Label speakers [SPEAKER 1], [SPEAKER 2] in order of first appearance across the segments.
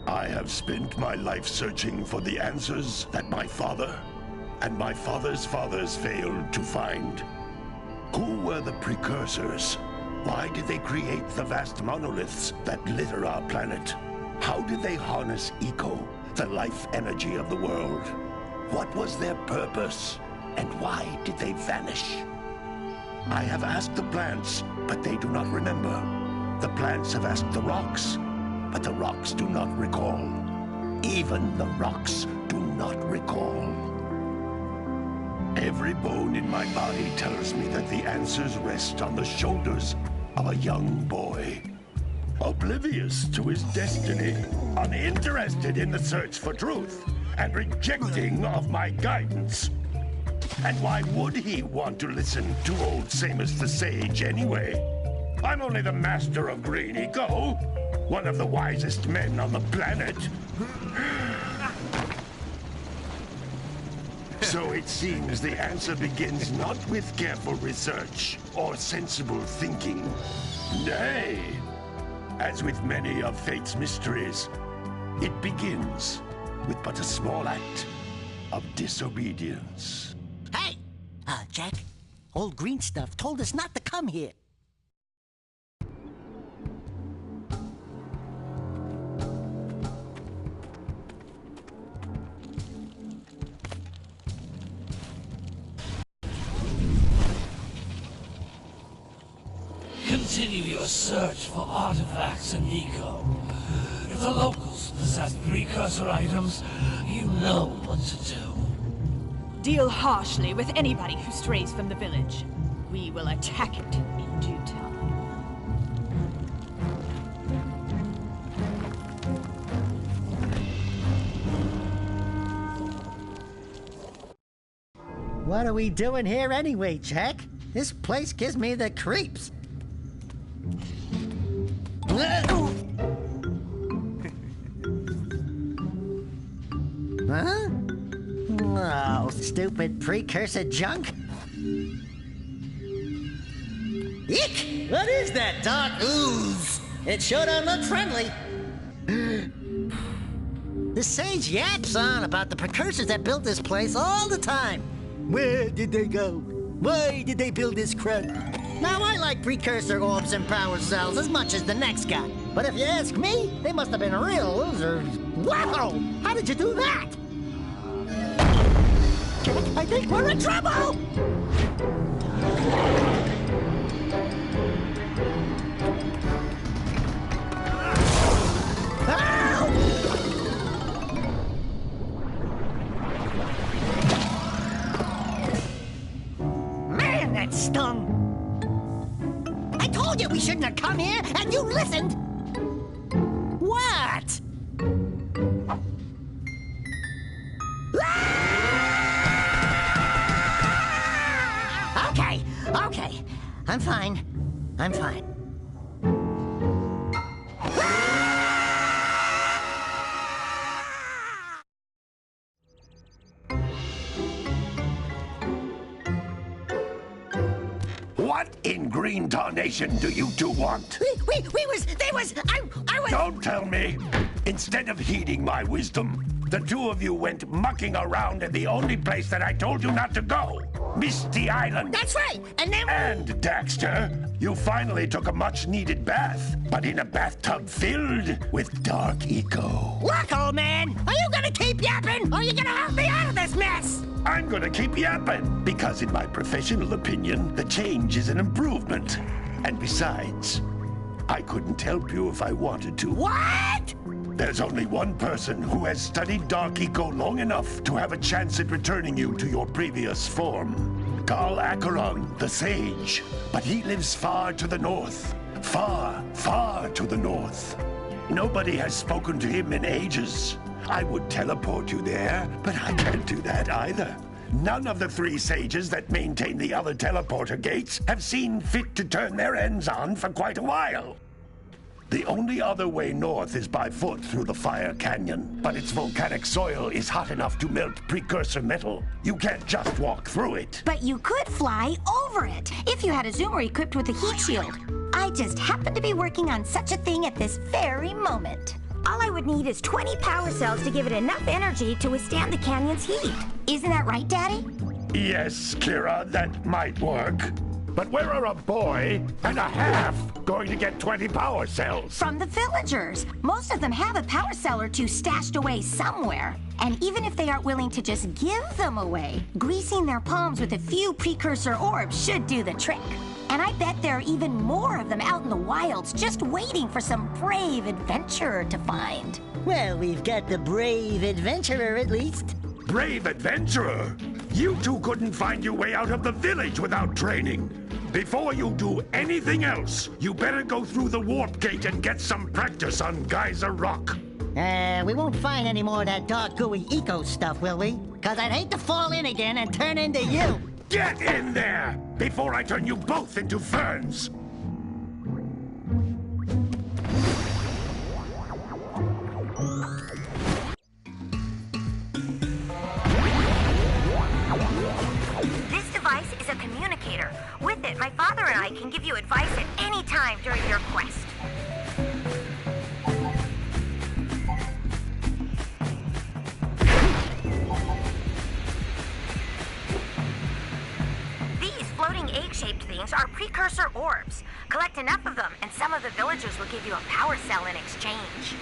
[SPEAKER 1] I have spent my life searching for the answers that my father and my father's fathers failed to find. Who were the precursors? Why did they create the vast monoliths that litter our planet? How did they harness eco, the life energy of the world? What was their purpose? And why did they vanish? I have asked the plants, but they do not remember. The plants have asked the rocks, but the rocks do not recall. Even the rocks do not recall. Every bone in my body tells me that the answers rest on the shoulders of a young boy. Oblivious to his destiny, uninterested in the search for truth, and rejecting of my guidance. And why would he want to listen to old Samus the Sage anyway? I'm only the master of green eco, one of the wisest men on the planet. So it seems the answer begins not with careful research or sensible thinking. Nay, as with many of fate's mysteries, it begins with but a small act of disobedience.
[SPEAKER 2] Hey! Jak, old green stuff told us not to come here.
[SPEAKER 3] Continue your search for artifacts and eco. If the locals possess precursor items, you know what to do.
[SPEAKER 4] Deal harshly with anybody who strays from the village. We will attack it in due time.
[SPEAKER 2] What are we doing here anyway, Jak? This place gives me the creeps. Huh? Oh, stupid precursor junk. Eek! What is that dark ooze? It sure don't look friendly. The sage yaps on about the precursors that built this place all the time. Where did they go? Why did they build this crud? Now, I like precursor orbs and power cells as much as the next guy. But if you ask me, they must have been real losers. Wow! How did you do that? I think we're in trouble! Man, that stung! I told you we shouldn't have come here, and you listened! What? Okay. I'm fine.
[SPEAKER 1] What in green tarnation do you two want?
[SPEAKER 2] I was...
[SPEAKER 1] Don't tell me! Instead of heeding my wisdom, the two of you went mucking around in the only place that I told you not to go. Misty Island.
[SPEAKER 2] That's right, and then...
[SPEAKER 1] And, Daxter, you finally took a much-needed bath, but in a bathtub filled with dark eco.
[SPEAKER 2] Look, old man, are you gonna keep yapping, or are you gonna help me out of this mess?
[SPEAKER 1] I'm gonna keep yapping, because in my professional opinion, the change is an improvement. And besides, I couldn't help you if I wanted to.
[SPEAKER 2] What?
[SPEAKER 1] There's only one person who has studied Dark Eco long enough to have a chance at returning you to your previous form. Carl Acheron, the Sage. But he lives far to the north. Far, far to the north. Nobody has spoken to him in ages. I would teleport you there, but I can't do that either. None of the three sages that maintain the other teleporter gates have seen fit to turn their ends on for quite a while. The only other way north is by foot through the Fire Canyon, but its volcanic soil is hot enough to melt precursor metal. You can't just walk through it.
[SPEAKER 5] But you could fly over it, if you had a zoomer equipped with a heat shield. I just happen to be working on such a thing at this very moment. All I would need is 20 power cells to give it enough energy to withstand the canyon's heat. Isn't that right, Daddy?
[SPEAKER 1] Yes, Kira, that might work. But where are a boy and a half going to get 20 power cells?
[SPEAKER 5] From the villagers. Most of them have a power cell or two stashed away somewhere. And even if they aren't willing to just give them away, greasing their palms with a few precursor orbs should do the trick. And I bet there are even more of them out in the wilds just waiting for some brave adventurer to find.
[SPEAKER 2] Well, we've got the brave adventurer at least.
[SPEAKER 1] Brave adventurer? You two couldn't find your way out of the village without training. Before you do anything else, you better go through the warp gate and get some practice on Geyser Rock.
[SPEAKER 2] We won't find any more of that dark gooey eco stuff, will we? 'Cause I'd hate to fall in again and turn into you.
[SPEAKER 1] Get in there before I turn you both into ferns.
[SPEAKER 5] This device is a communicator. With it, my father and I can give you advice at any time during your quest. These floating egg-shaped things are precursor orbs. Collect enough of them, and some of the villagers will give you a power cell in exchange.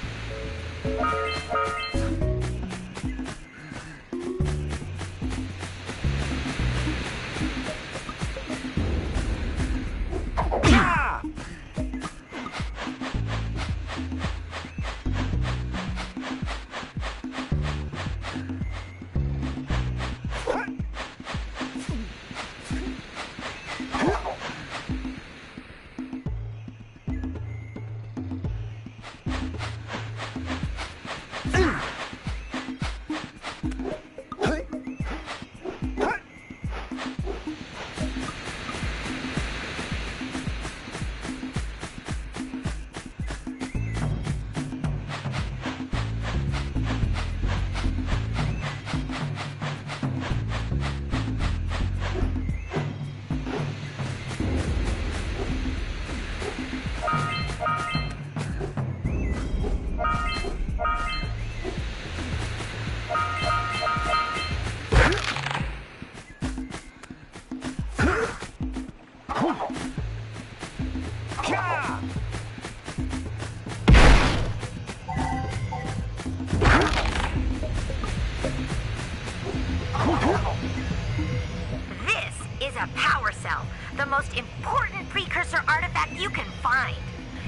[SPEAKER 5] This is a power cell, the most important precursor artifact you can find.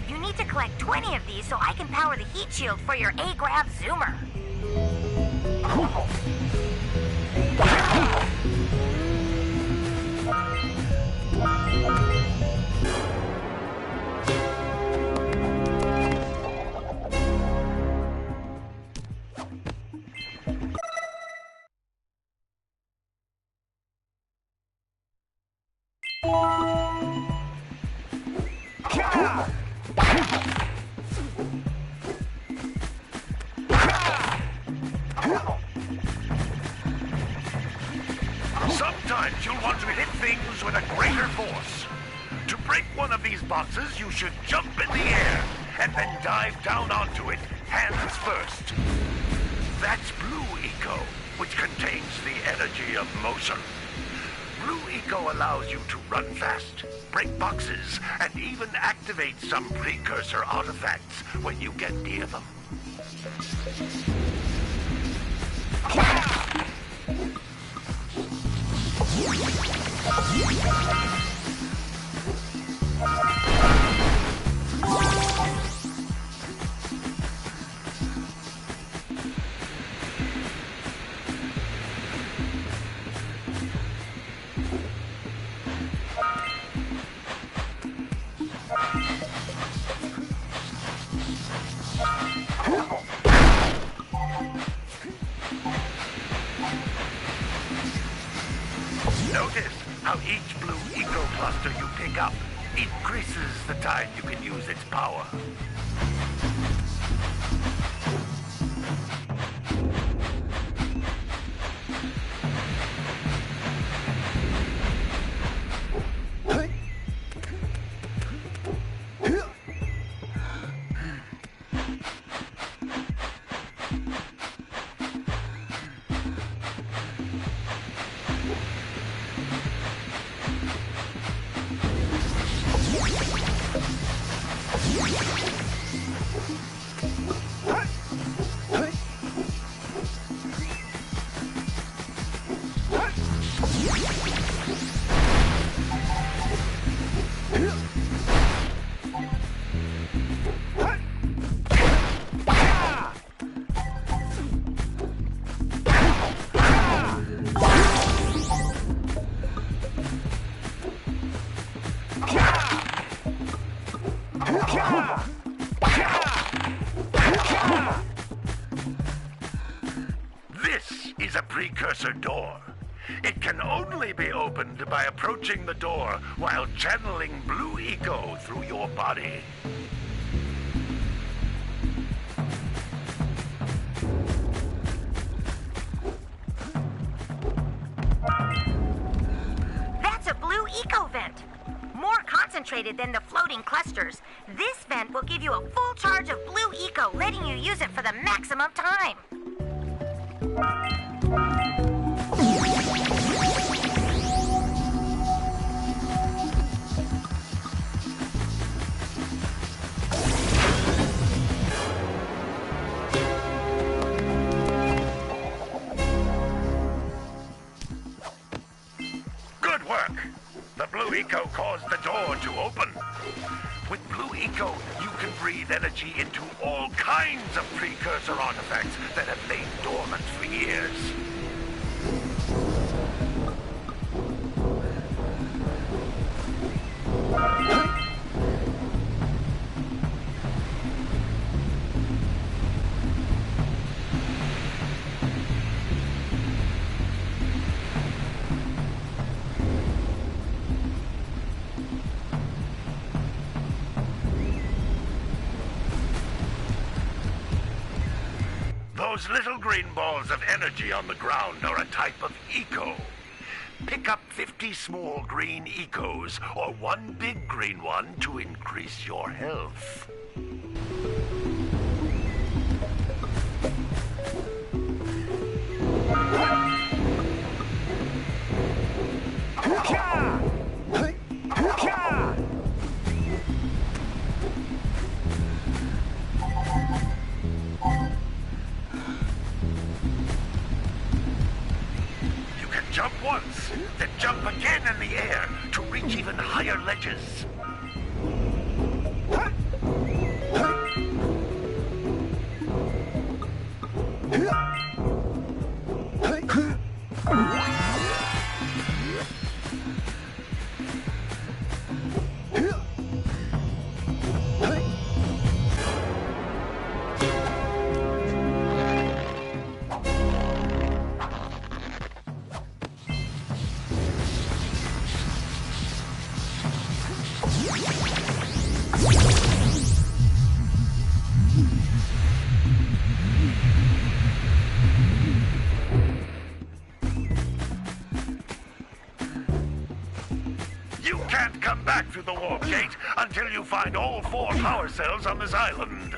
[SPEAKER 5] You need to collect 20 of these so I can power the heat shield for your A-Grav zoomer.
[SPEAKER 1] Sometimes you'll want to hit things with a greater force. To break one of these boxes, you should jump in the air and then dive down onto it, hands first. That's Blue Eco, which contains the energy of motion. Blue Eco allows you to run fast, break boxes, and even activate some precursor artifacts when you get near them. Notice how each Blue Eco cluster you pick up increases the time you can use its power. This is a precursor door. It can only be opened by approaching the door while channeling blue eco through your body.
[SPEAKER 5] That's a blue eco vent. More concentrated than the floating clusters. This vent will give you a full charge of blue eco, letting you use it for the maximum time.
[SPEAKER 1] Good work. The blue eco caused the door to open. With blue eco, you can breathe energy into all kinds of precursor artifacts that have lain dormant for years. Those little green balls of energy on the ground are a type of eco. Pick up 50 small green ecos or one big green one to increase your health. Jump once, then jump again in the air to reach even higher ledges. You can't come back through the warp gate until you find all 4 power cells on this island.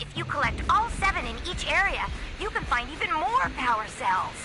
[SPEAKER 5] If you collect all 7 in each area, you can find even more power cells.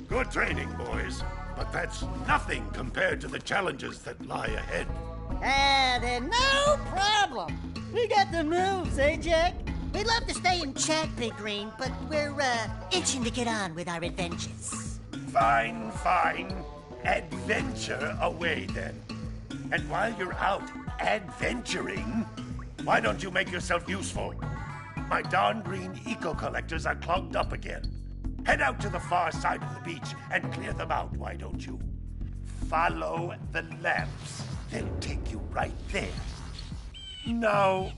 [SPEAKER 1] Good training, boys. But that's nothing compared to the challenges that lie ahead.
[SPEAKER 2] Then no problem. We got the moves, eh, Jak? We'd love to stay in chat, Big Green, but we're, itching to get on with our adventures.
[SPEAKER 1] Fine, fine. Adventure away, then. And while you're out adventuring, why don't you make yourself useful? My darn green eco-collectors are clogged up again. Head out to the far side of the beach and clear them out, why don't you? Follow the lamps. They'll take you right there. Now,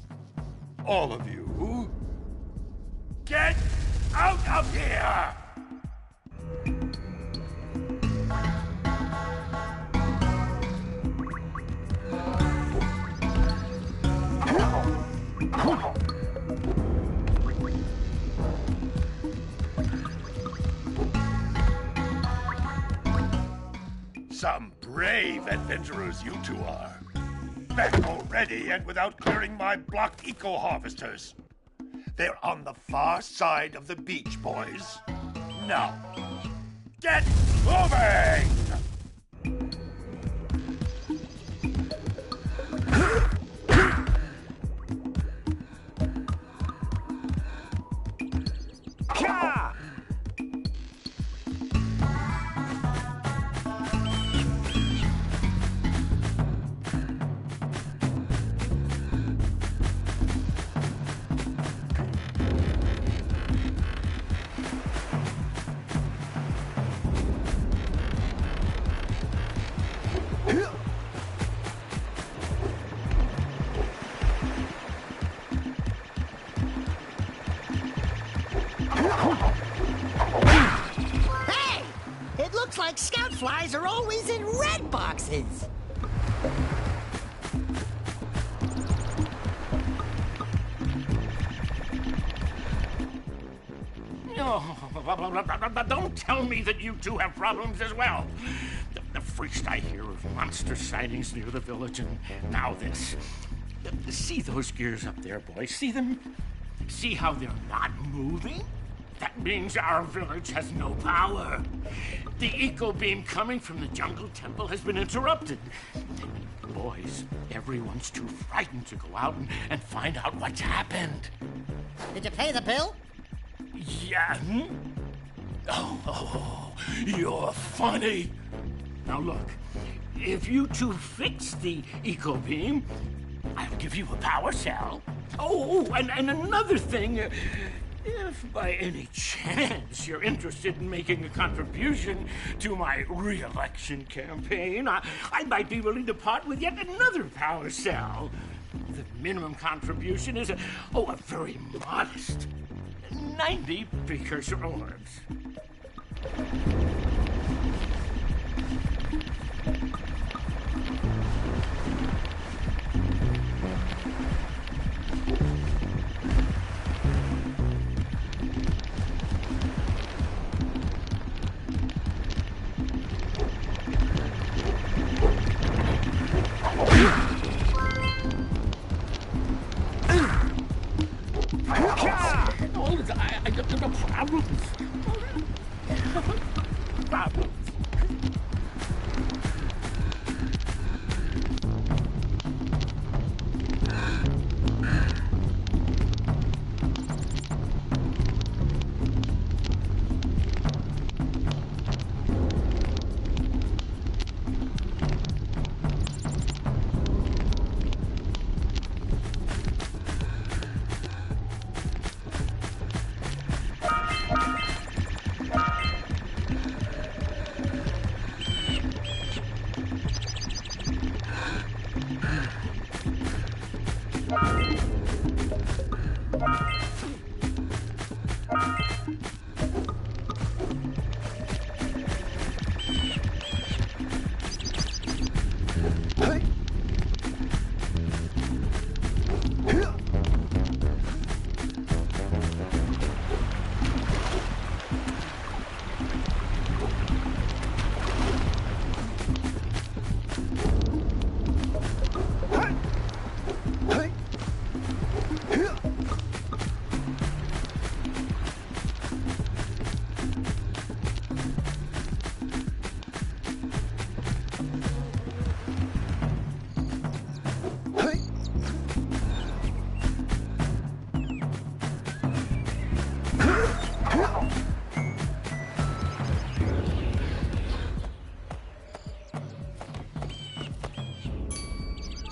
[SPEAKER 1] all of you, get out of here! Some brave adventurers you two are. Back already and without clearing my blocked eco-harvesters. They're on the far side of the beach, boys. Now, get moving!
[SPEAKER 2] Hey! It looks like scout flies are always in red boxes.
[SPEAKER 6] Oh, don't tell me that you two have problems as well. The first I hear of monster sightings near the village, and now this. See those gears up there, boys? See them? See how they're not moving? That means our village has no power. The eco beam coming from the jungle temple has been interrupted. Boys, everyone's too frightened to go out and find out what's happened.
[SPEAKER 2] Did you pay the bill?
[SPEAKER 6] Yeah? Oh, you're funny. Now look, if you two fix the eco beam, I'll give you a power cell. Oh, and another thing, if by any chance you're interested in making a contribution to my re-election campaign, I might be willing to part with yet another power cell. The minimum contribution is a very modest 90 precursor orbs.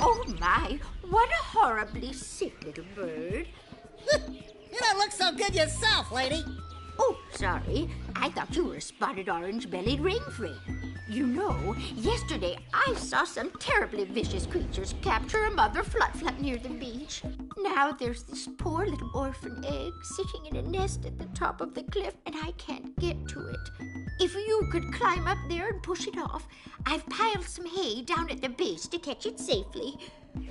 [SPEAKER 7] Oh my, what a horribly sick little bird.
[SPEAKER 2] You don't look so good yourself, lady.
[SPEAKER 7] Oh, sorry. I thought you were a spotted orange-bellied rainframe. You know, yesterday I saw some terribly vicious creatures capture a mother flut-flut near the beach. Now there's this poor little orphan egg sitting in a nest at the top of the cliff, and I can't get to it. If you could climb up there and push it off, I've piled some hay down at the base to catch it safely.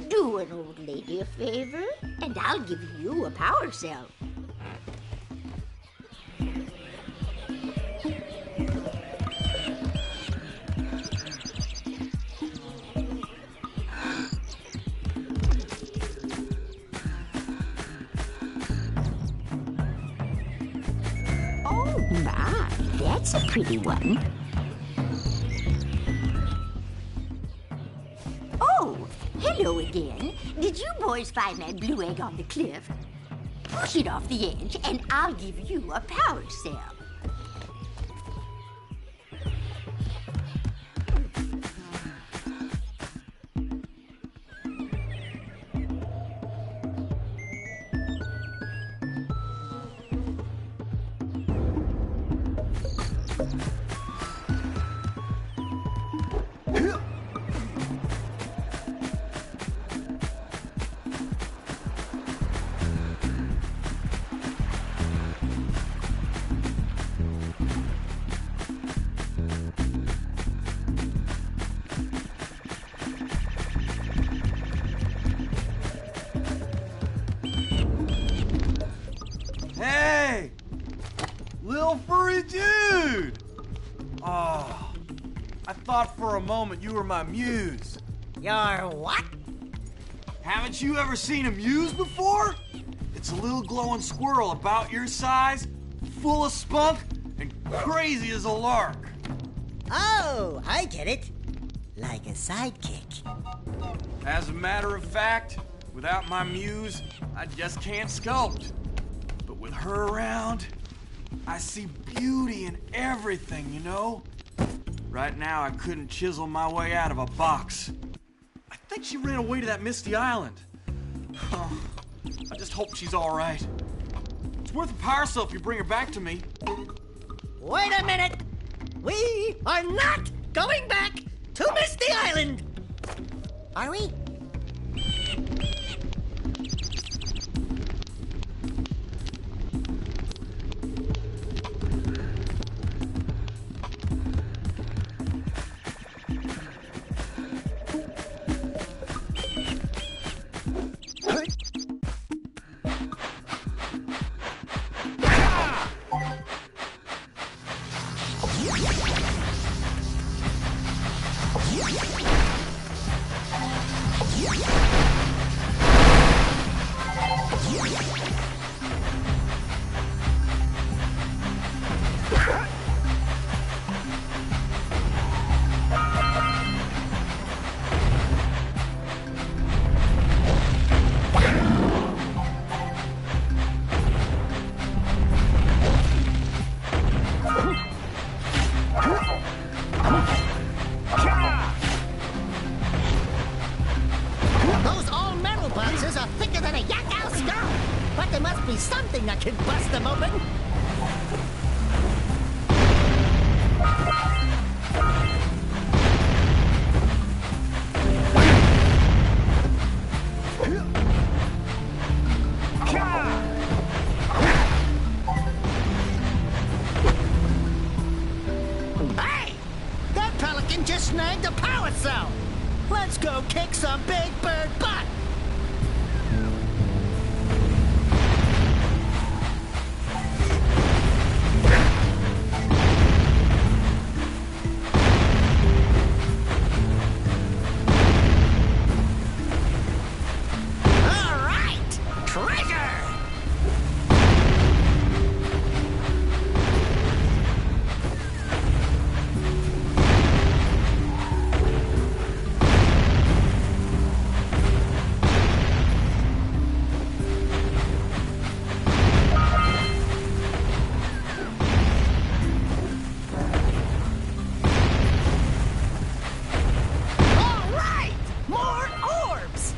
[SPEAKER 7] Do an old lady a favor, and I'll give you a power cell. Oh my, that's a pretty one. Oh, hello again. Did you boys find that blue egg on the cliff? Push it off the edge, and I'll give you a power cell.
[SPEAKER 8] Hey! Lil furry dude! Oh, I thought for a moment you were my muse.
[SPEAKER 2] Your what?
[SPEAKER 8] Haven't you ever seen a muse before? It's a little glowing squirrel about your size, full of spunk, and crazy as a lark.
[SPEAKER 2] Oh, I get it. Like a sidekick.
[SPEAKER 8] As a matter of fact, without my muse, I just can't sculpt. But with her around, I see beauty in everything, you know? Right now, I couldn't chisel my way out of a box. I think she ran away to that misty island. Oh, I just hope she's all right. It's worth a power cell if you bring her back to me.
[SPEAKER 2] Wait a minute. We are not going back to Misty Island. Are we? Those all-metal boxes are thicker than a yak skull, but there must be something that can bust them open. kick some big bird butt! All right! Treasure! All right! More orbs!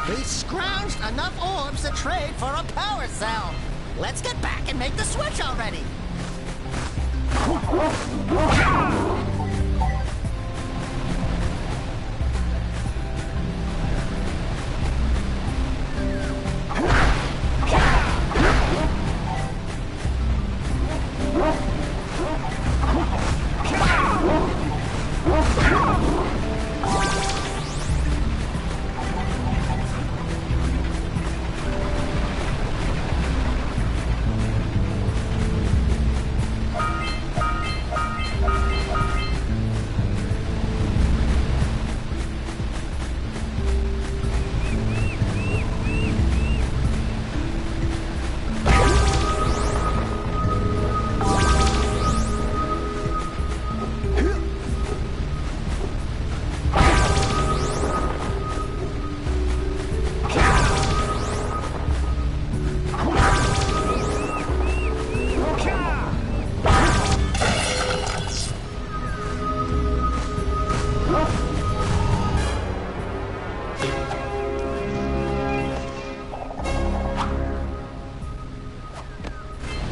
[SPEAKER 2] We scrounged enough orbs to trade for a power cell. Let's get back and make the switch already.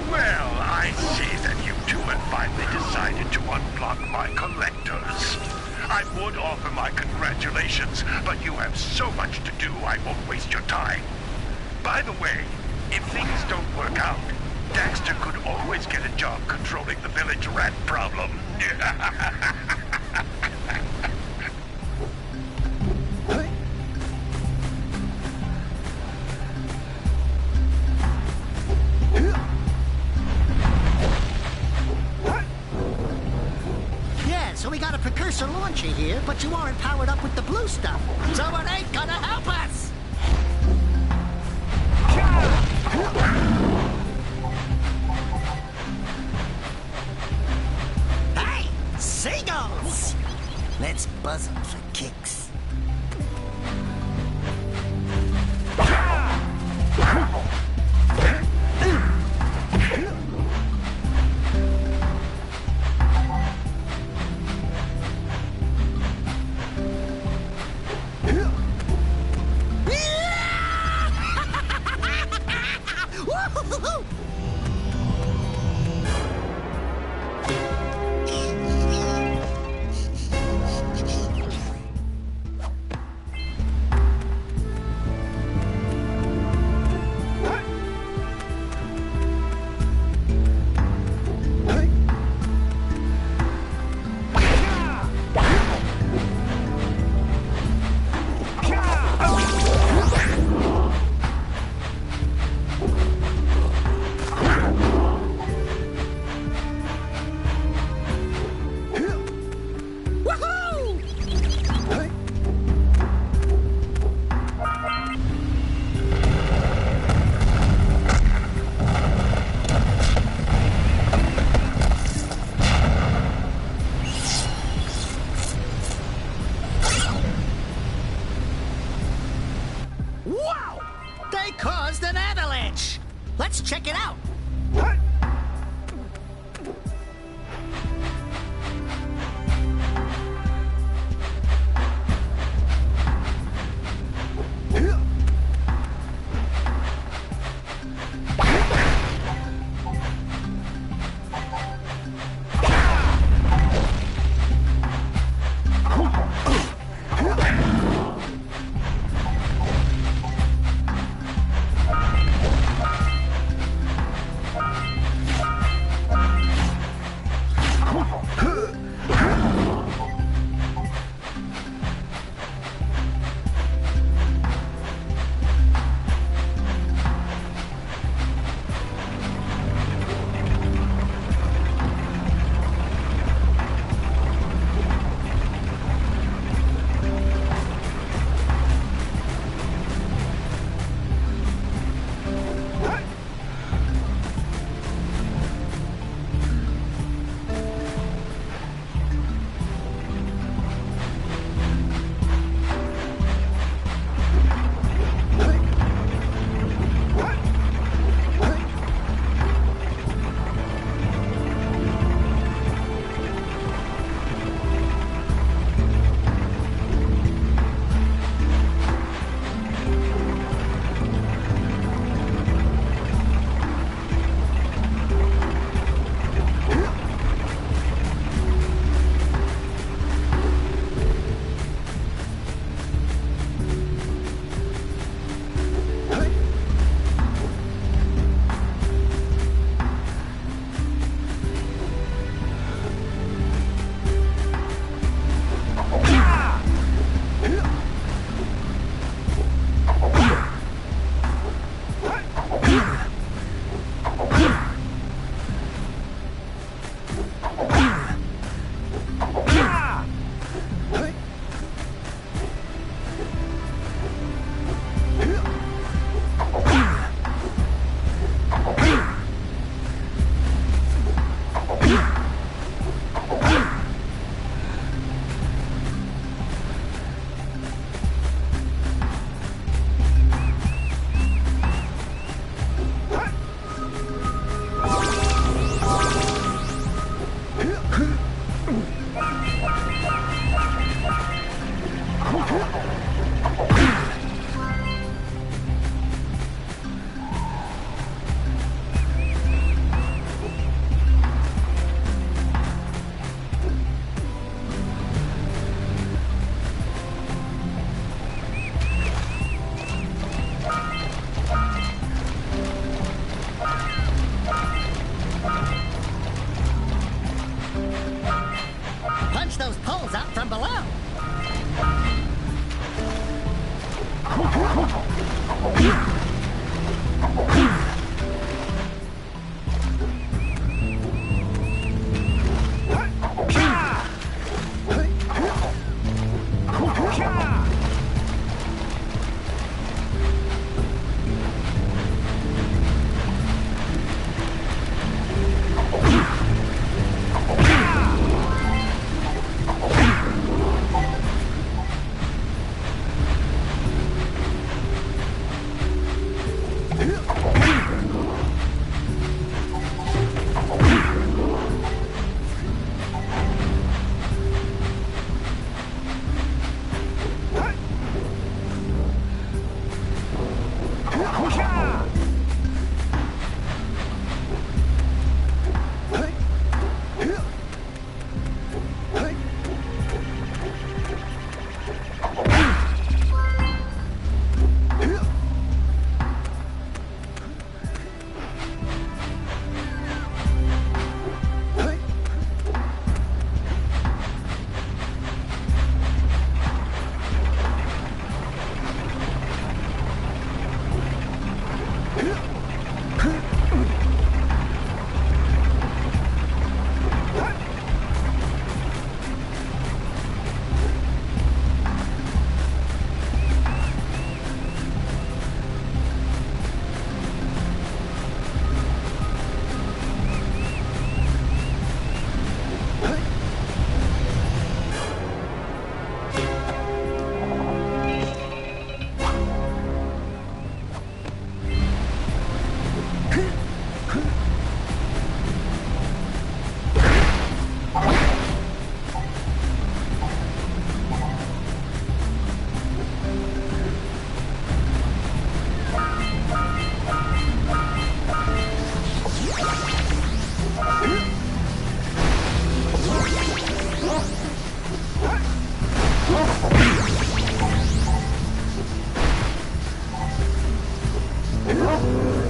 [SPEAKER 1] Well, I see that you two have finally decided to unblock my collectors. I would offer my congratulations, but you have so much to do, I won't waste your time. By the way, if things don't work out, Daxter could always get a job controlling the village rat problem.
[SPEAKER 2] Yeah, so we got a precursor launcher here, but you aren't powered up with the blue stuff. So it ain't gonna help us! Hey! Seagulls! Let's buzz them for kicks. caused an avalanche. Let's check it out.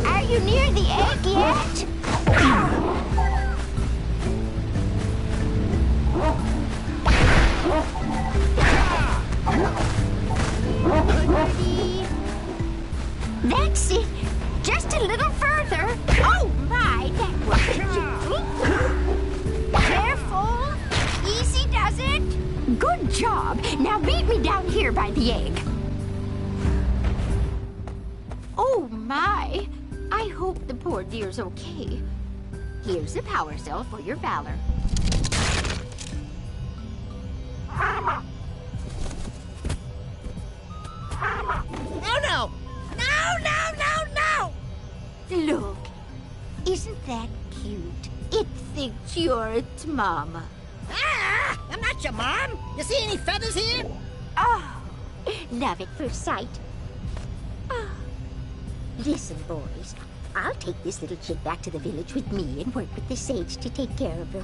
[SPEAKER 7] Are you near the egg yet? That's it. Just a little further. Oh my, that was careful. Easy does it. Good job. Now meet me down here by the egg. Oh my. I hope the poor dear's okay. Here's a power cell for your valor.
[SPEAKER 2] Oh no! No, no, no, no!
[SPEAKER 7] Look, isn't that cute? It thinks you're its mama.
[SPEAKER 2] Ah! I'm not your mom! You see any feathers here?
[SPEAKER 7] Oh, love at first sight. Oh. Listen, boys. I'll take this little chick back to the village with me and work with the sage to take care of her.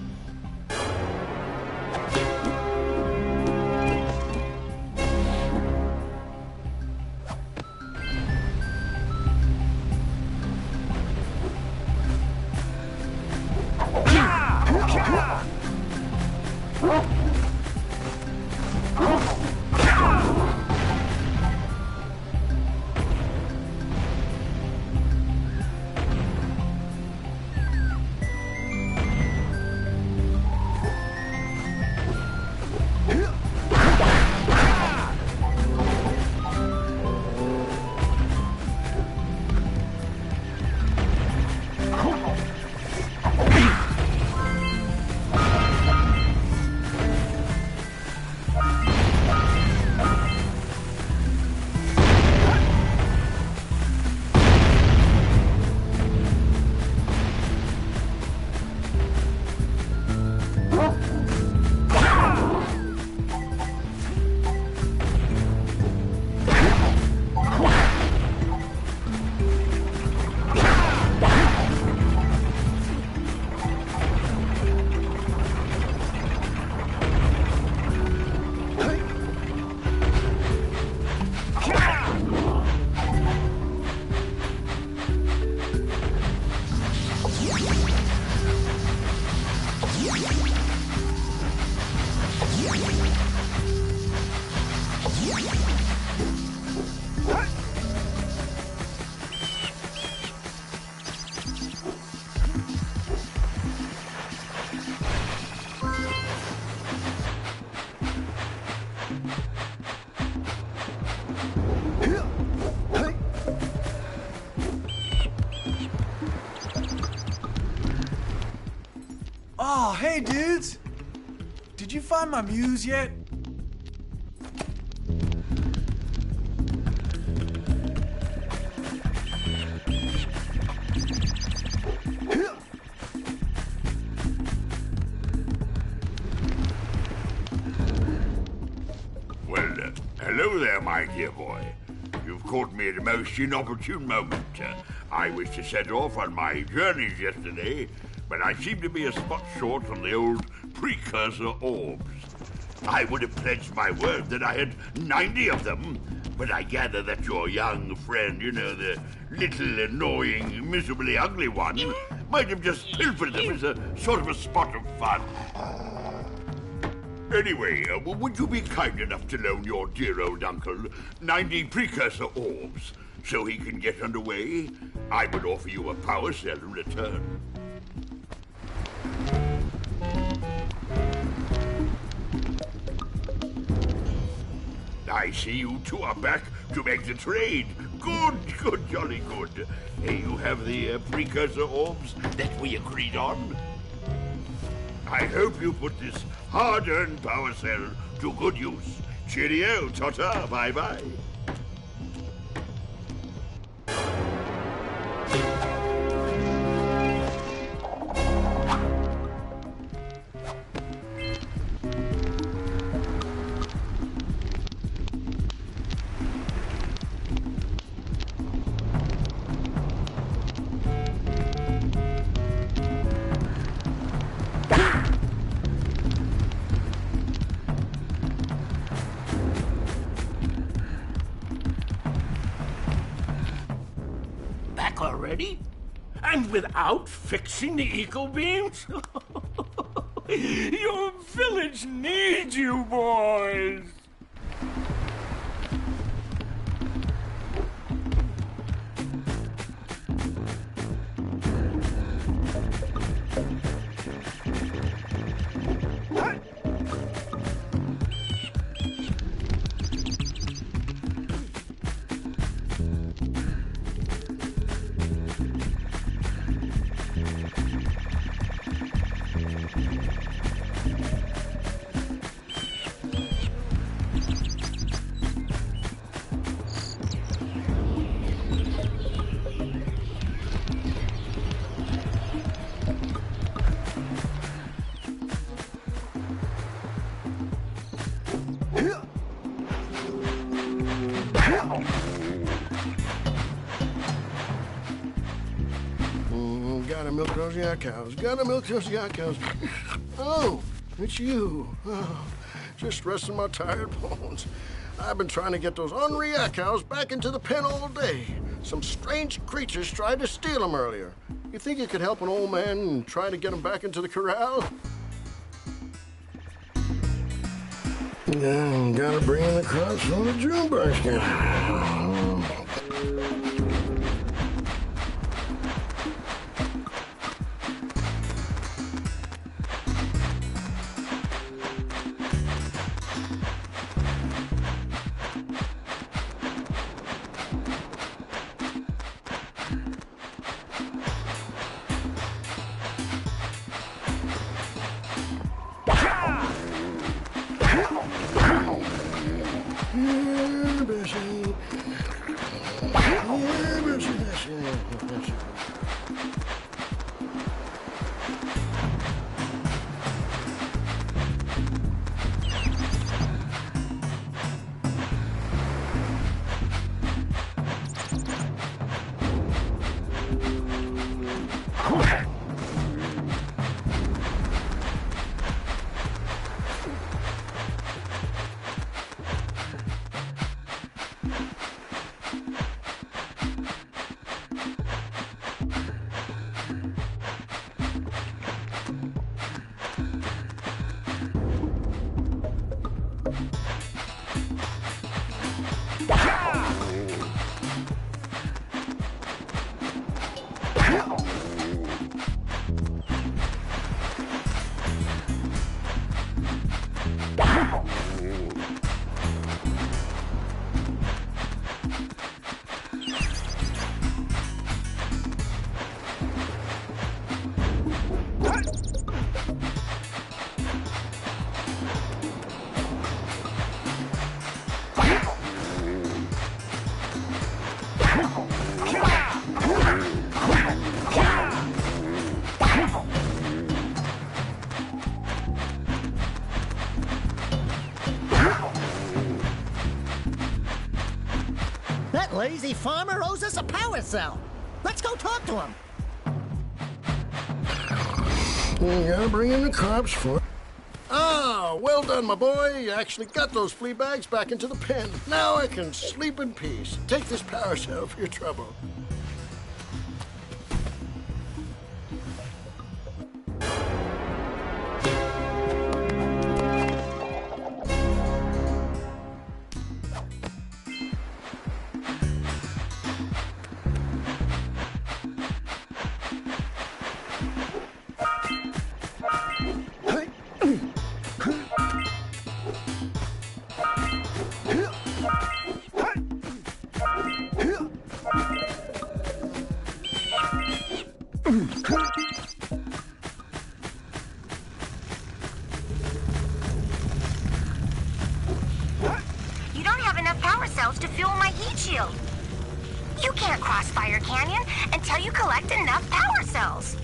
[SPEAKER 8] Oh, hey, dudes! Did you find my muse yet?
[SPEAKER 9] Well, hello there, my dear boy. You've caught me at a most inopportune moment. I was to set off on my journeys yesterday, but I seem to be a spot short on the old precursor orbs. I would have pledged my word that I had 90 of them, but I gather that your young friend, you know, the little annoying, miserably ugly one, might have just pilfered them as a sort of a spot of fun. Anyway, would you be kind enough to loan your dear old uncle 90 precursor orbs so he can get underway? I would offer you a power cell in return. I see you two are back to make the trade. Good, jolly good. You have the precursor orbs that we agreed on. I hope you put this hard-earned power cell to good use. Cheerio, ta-ta, bye-bye.
[SPEAKER 6] back already? And without fixing the eco beams? Your village needs you, boys!
[SPEAKER 10] Gotta milk those yak cows. Gotta milk those yak cows. Oh, it's you. Oh, just resting my tired bones. I've been trying to get those ornery yak cows back into the pen all day. Some strange creatures tried to steal them earlier. You think you could help an old man and try to get them back into the corral? Yeah, gotta bring in the crops from the June basket.
[SPEAKER 2] That lazy farmer owes us a power cell. Let's go talk to him.
[SPEAKER 10] You gotta bring in the crops for... Ah, well done, my boy. You actually got those flea bags back into the pen. Now I can sleep in peace. Take this power cell for your trouble.
[SPEAKER 5] You don't have enough power cells to fuel my heat shield. You can't cross Fire Canyon until you collect enough power cells.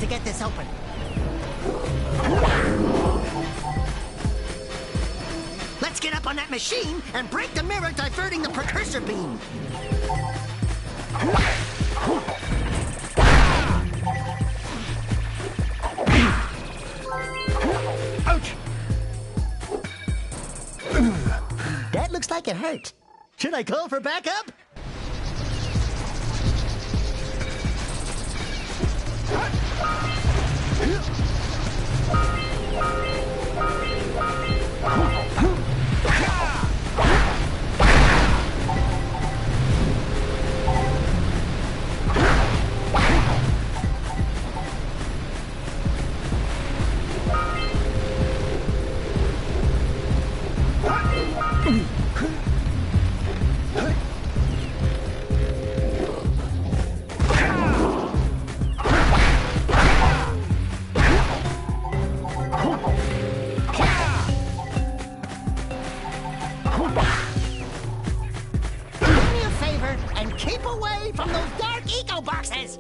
[SPEAKER 2] to get this open. Let's get up on that machine and break the mirror, diverting the precursor beam. Ouch! That looks like it hurt. Should I call for backup? Keep away from those dark eco boxes!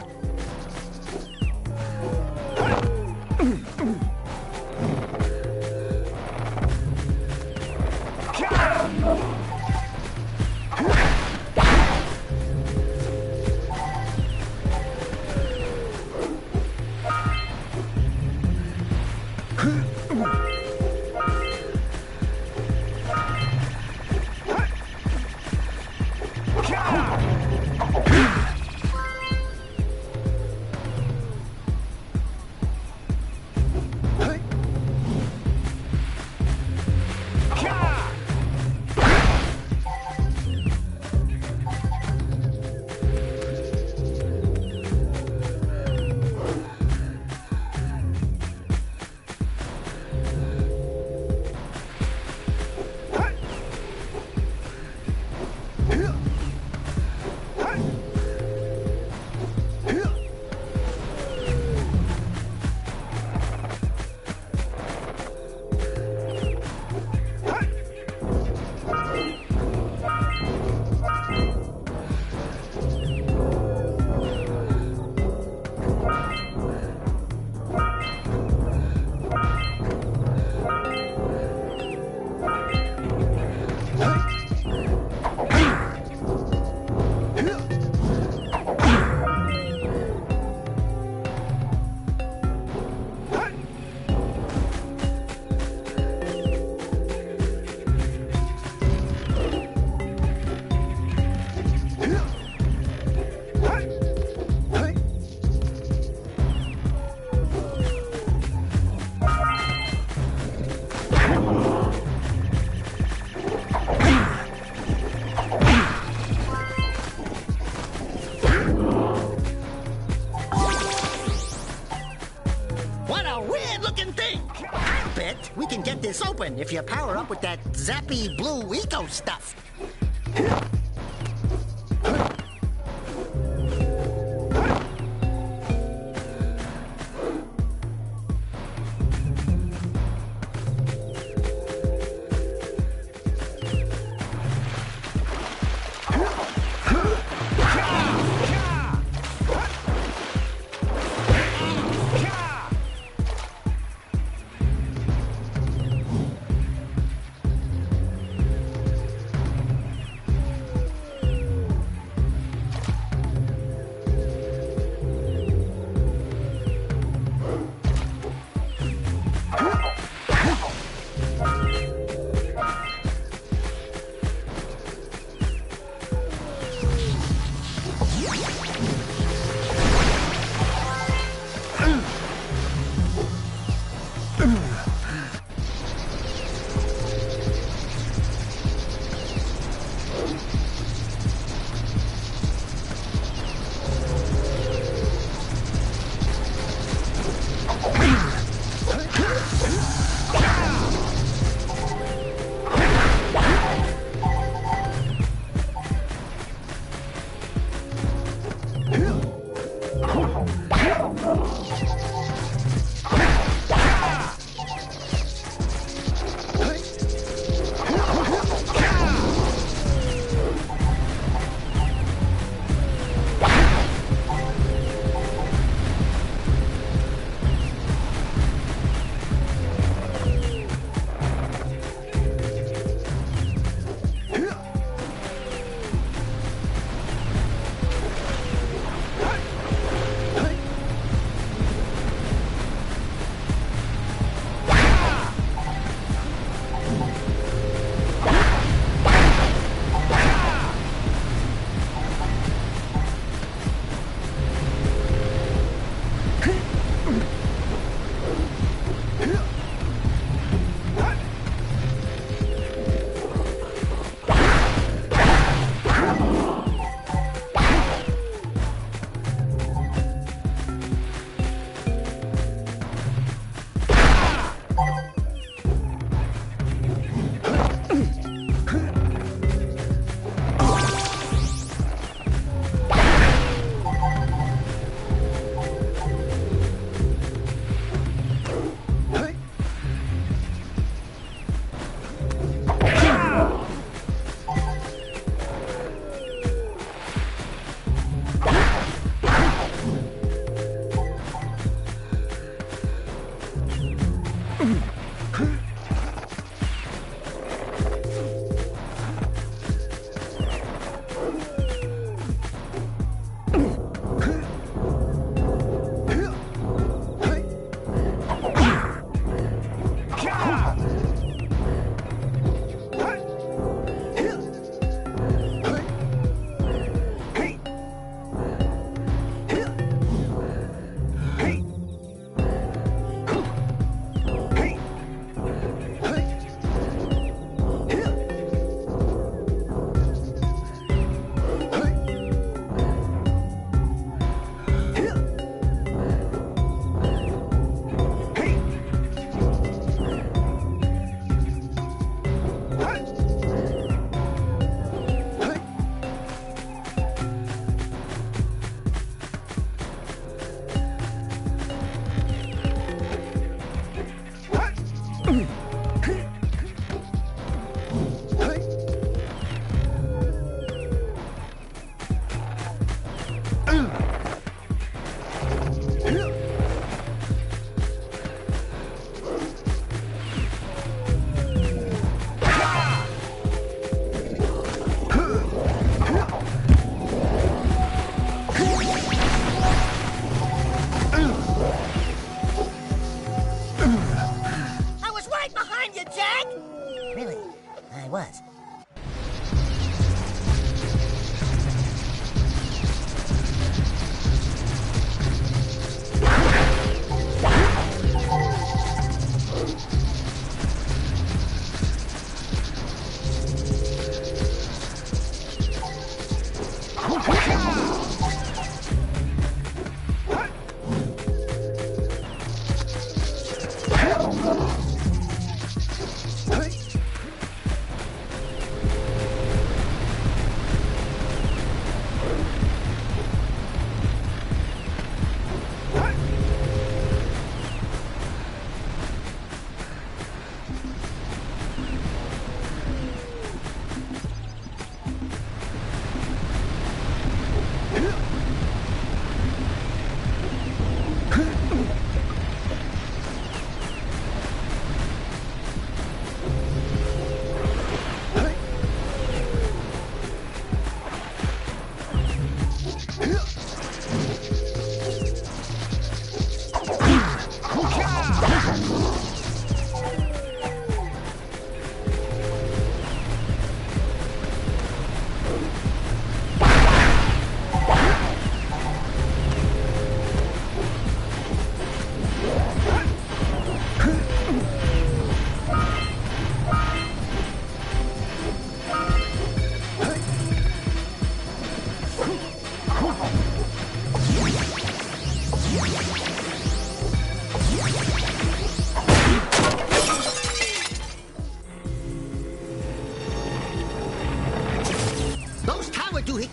[SPEAKER 2] we can get this open if you power up with that zappy blue eco stuff.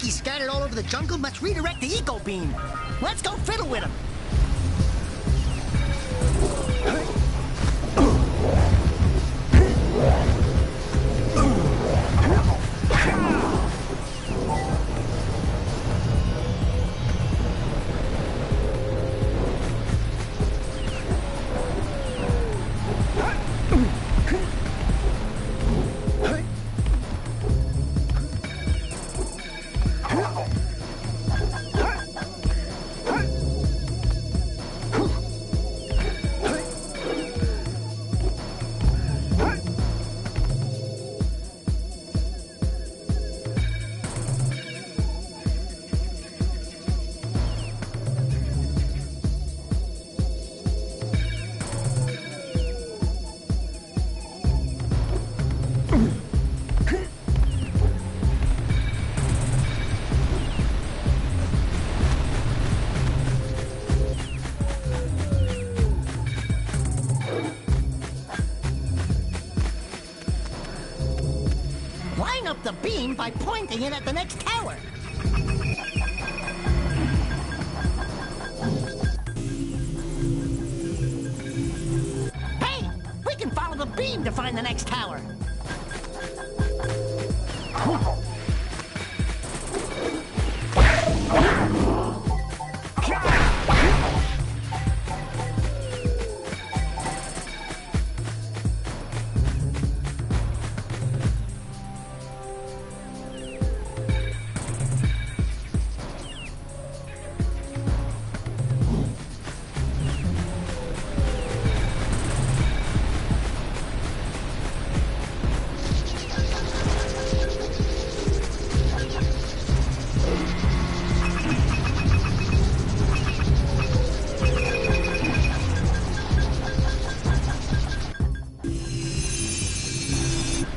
[SPEAKER 2] monkeys scattered all over the jungle must redirect the eco beam. Let's go fiddle with them. Line up the beam by pointing it at the next tower. Hey, we can follow the beam to find the next tower.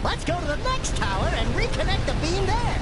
[SPEAKER 2] Let's go to the next tower and reconnect the beam there.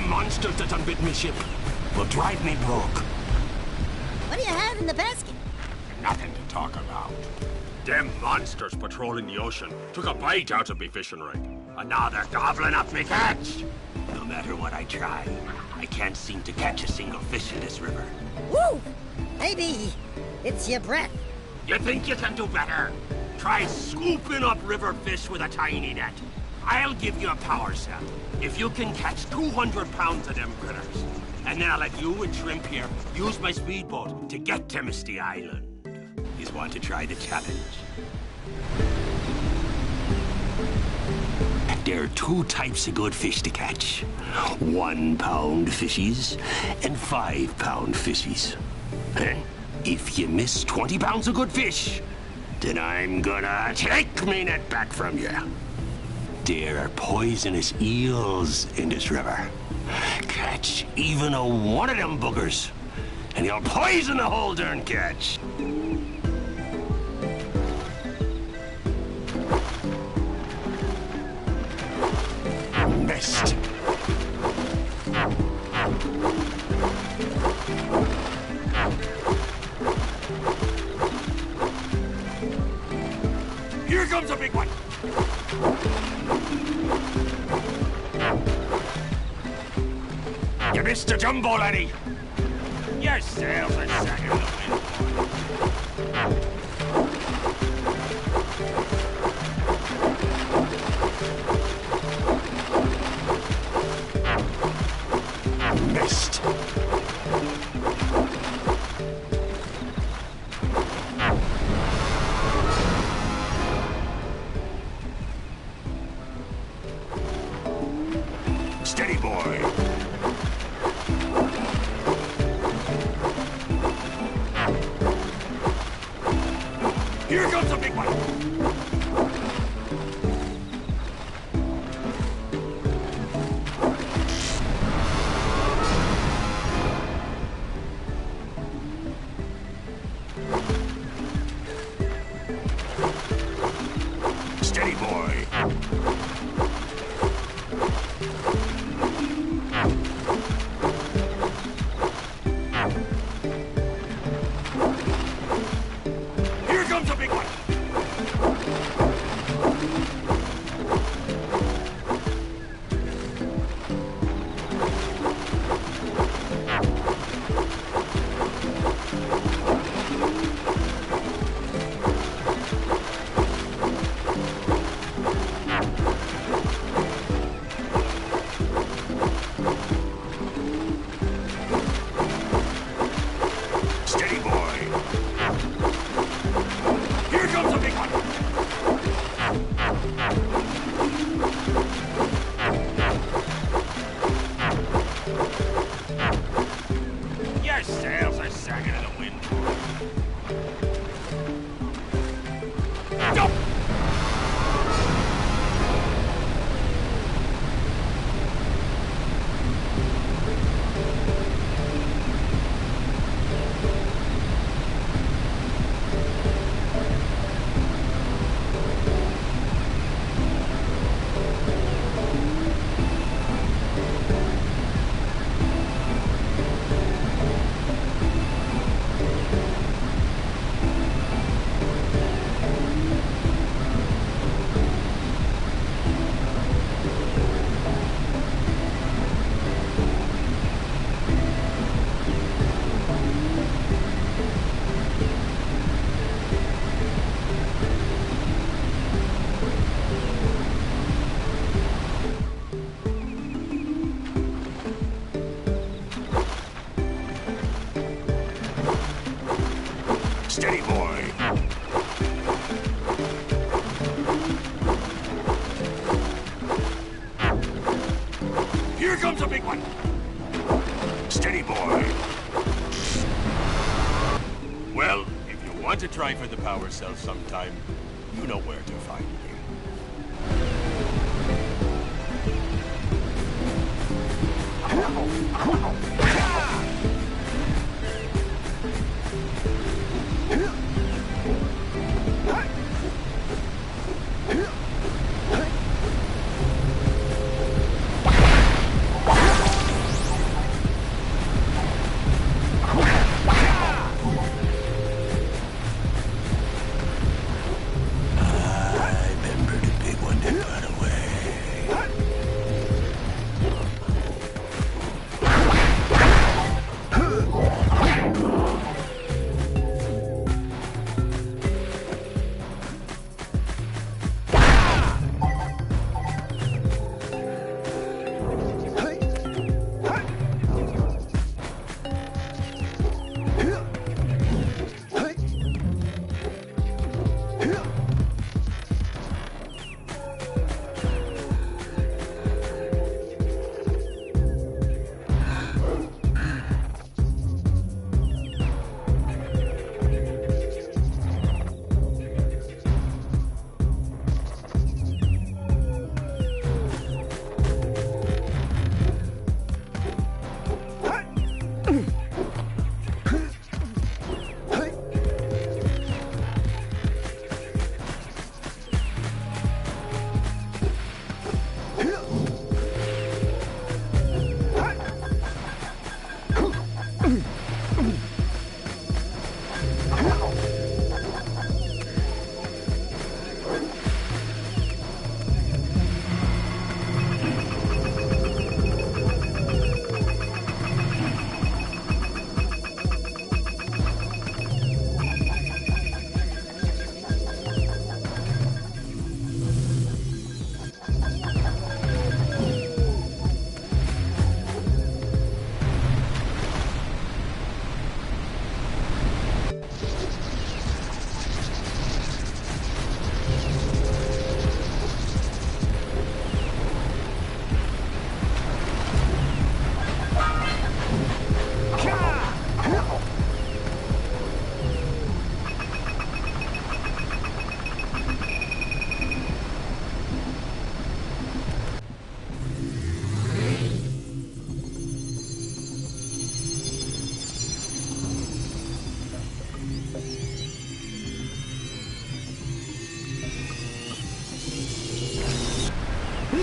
[SPEAKER 6] Monsters that unbit me ship will drive me broke.
[SPEAKER 2] What do you have in the basket?
[SPEAKER 6] Nothing to talk about. Them monsters patrolling the ocean took a bite out of me fishing rig. And now they're gobbling up me catch. No matter what I try, I can't seem to catch a single fish in this river.
[SPEAKER 2] Woo! Maybe it's your breath.
[SPEAKER 6] You think you can do better? Try scooping up river fish with a tiny net. I'll give you a power cell if you can catch 200 pounds of them critters. And then I'll let you and Shrimp here use my speedboat to get to Misty Island. You want to try the challenge? There are two types of good fish to catch. 1 pound fishies and 5 pound fishies.
[SPEAKER 1] If you miss 20 pounds of good fish, then I'm gonna take me net back from you. There are poisonous eels in this river. Catch even a one of them buggers, and you'll poison the whole darn catch. Missed. Here comes a big one. You missed a jumbo, laddie. Your sails are sagging in the wind. Missed. Steady, boy. Here comes a big one. Steady, boy. Here comes a big one. Steady, boy. Here comes a big one. Your sails are sagging in the wind. Jump! Steady, boy. Here comes a big one. Steady, boy.
[SPEAKER 11] Well, if you want to try for the power cell sometime, you know where to find me.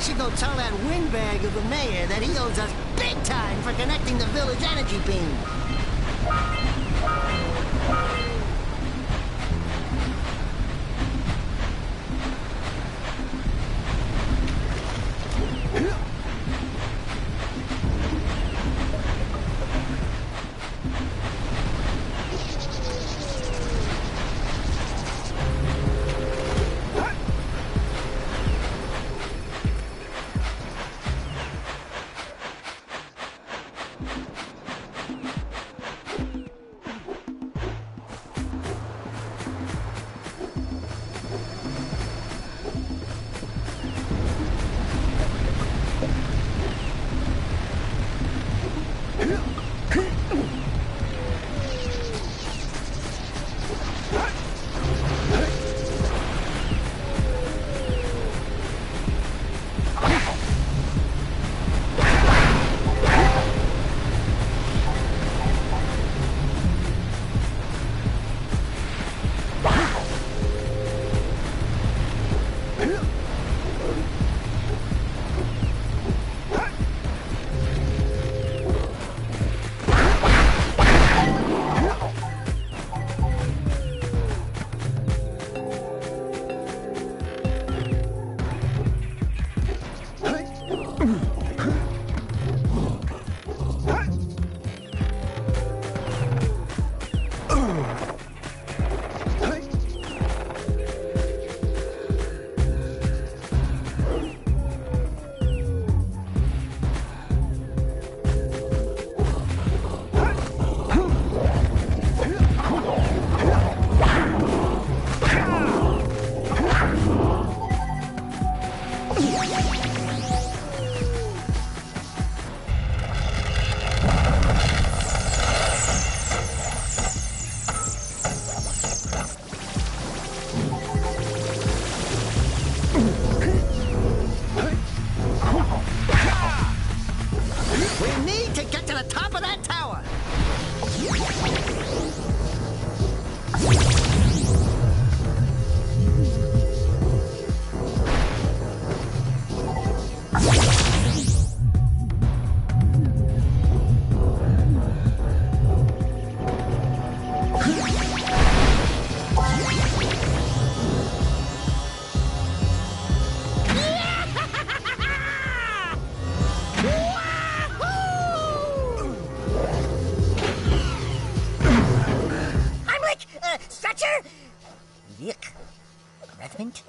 [SPEAKER 2] should go tell that windbag of the mayor that he owes us big time for connecting the village energy beam. Yuck. Redmond?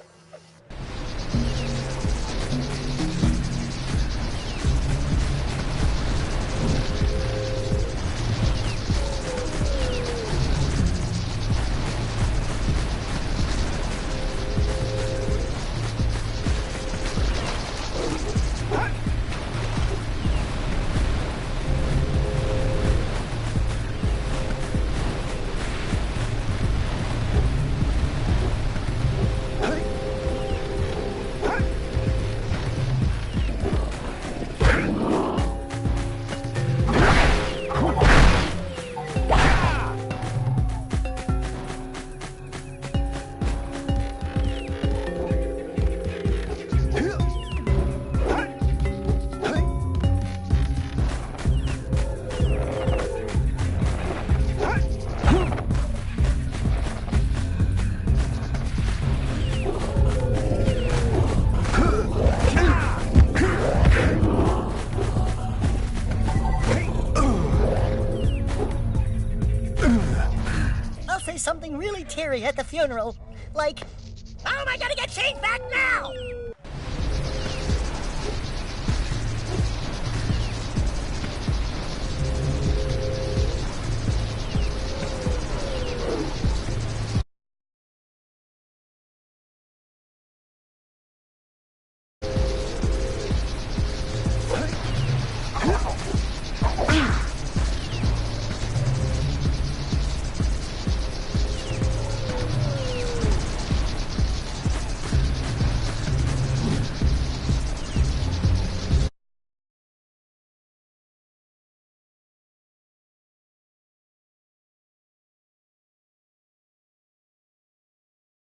[SPEAKER 2] Something really teary at the funeral. Like, how am I gonna get changed back now?